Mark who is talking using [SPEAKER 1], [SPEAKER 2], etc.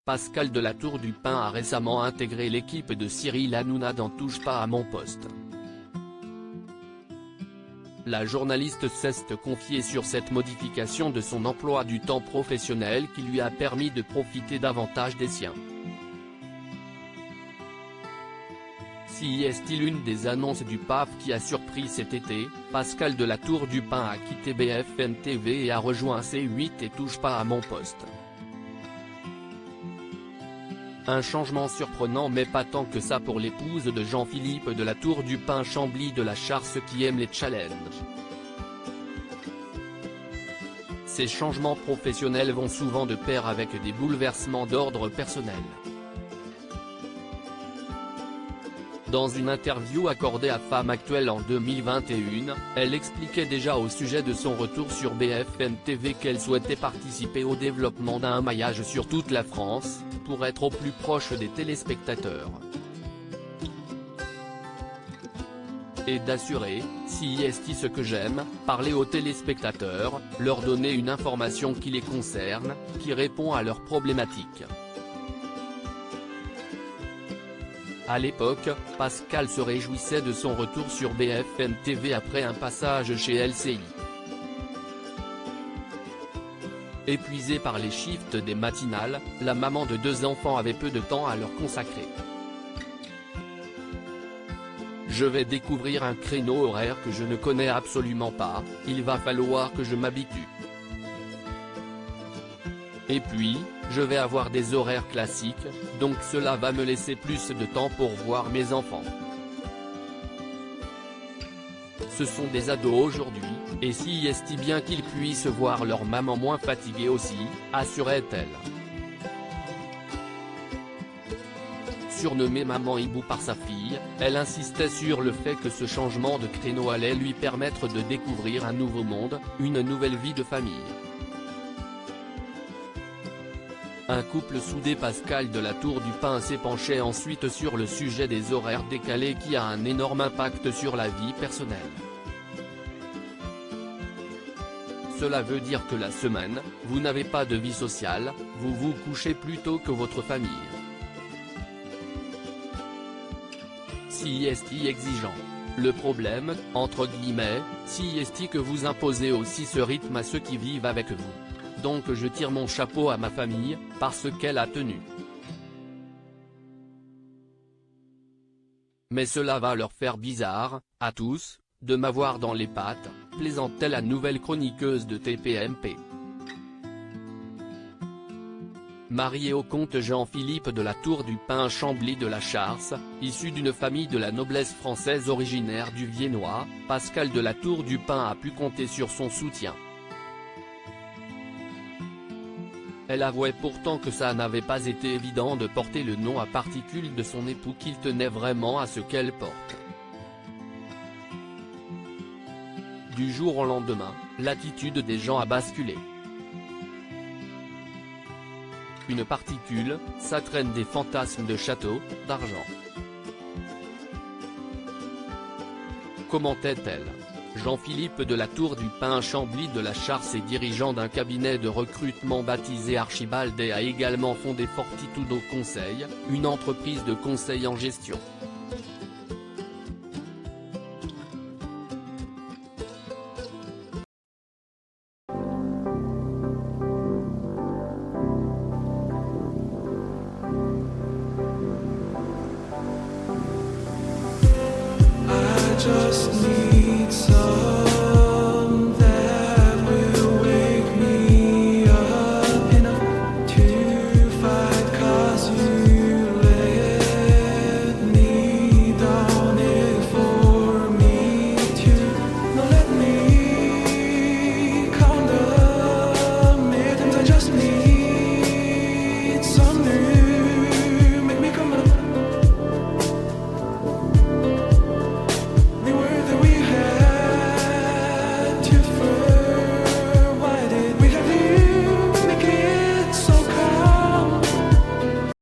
[SPEAKER 1] Pascal de la Tour du Pin a récemment intégré l'équipe de Cyril Hanouna dans Touche pas à mon poste. La journaliste s'est confiée sur cette modification de son emploi du temps professionnel qui lui a permis de profiter davantage des siens. Si est-il l'une des annonces du PAF qui a surpris cet été, Pascal de la Tour du Pin a quitté BFM TV et a rejoint C8 et Touche pas à mon poste. Un changement surprenant mais pas tant que ça pour l'épouse de Jean-Philippe de la Tour du Pin, Chambly de la Charce, qui aime les challenges. Ces changements professionnels vont souvent de pair avec des bouleversements d'ordre personnel. Dans une interview accordée à Femme Actuelle en 2021, elle expliquait déjà au sujet de son retour sur BFM TV qu'elle souhaitait participer au développement d'un maillage sur toute la France, pour être au plus proche des téléspectateurs. Et d'assurer, si est ce que j'aime, parler aux téléspectateurs, leur donner une information qui les concerne, qui répond à leurs problématiques. À l'époque, Pascal se réjouissait de son retour sur BFM TV après un passage chez LCI. Épuisée par les shifts des matinales, la maman de 2 enfants avait peu de temps à leur consacrer. Je vais découvrir un créneau horaire que je ne connais absolument pas, il va falloir que je m'habitue. Et puis, je vais avoir des horaires classiques, donc cela va me laisser plus de temps pour voir mes enfants. Ce sont des ados aujourd'hui, et si est bien qu'ils puissent voir leur maman moins fatiguée aussi, assurait-elle. Surnommée Maman Hibou par sa fille, elle insistait sur le fait que ce changement de créneau allait lui permettre de découvrir un nouveau monde, une nouvelle vie de famille. Un couple soudé. Pascal de la Tour du Pin s'est penché ensuite sur le sujet des horaires décalés qui a un énorme impact sur la vie personnelle. Cela veut dire que la semaine, vous n'avez pas de vie sociale, vous vous couchez plus tôt que votre famille. Si est exigeant. Le problème, entre guillemets, si est que vous imposez aussi ce rythme à ceux qui vivent avec vous. Donc je tire mon chapeau à ma famille, parce qu'elle a tenu. Mais cela va leur faire bizarre, à tous, de m'avoir dans les pattes, plaisante-t-elle la nouvelle chroniqueuse de TPMP. Mariée au comte Jean-Philippe de la Tour du Pin, Chambly de la Charce, issu d'une famille de la noblesse française originaire du Viennois, Pascal de la Tour du Pin a pu compter sur son soutien. Elle avouait pourtant que ça n'avait pas été évident de porter le nom à particules de son époux, qu'il tenait vraiment à ce qu'elle porte. Du jour au lendemain, l'attitude des gens a basculé. Une particule, ça traîne des fantasmes de château, d'argent. Commentait-elle. Jean-Philippe de la Tour du Pin, Chambly de la Charce et dirigeant d'un cabinet de recrutement baptisé Archibald et a également fondé Fortitudo Conseil, une entreprise de conseil en gestion.
[SPEAKER 2] I just need some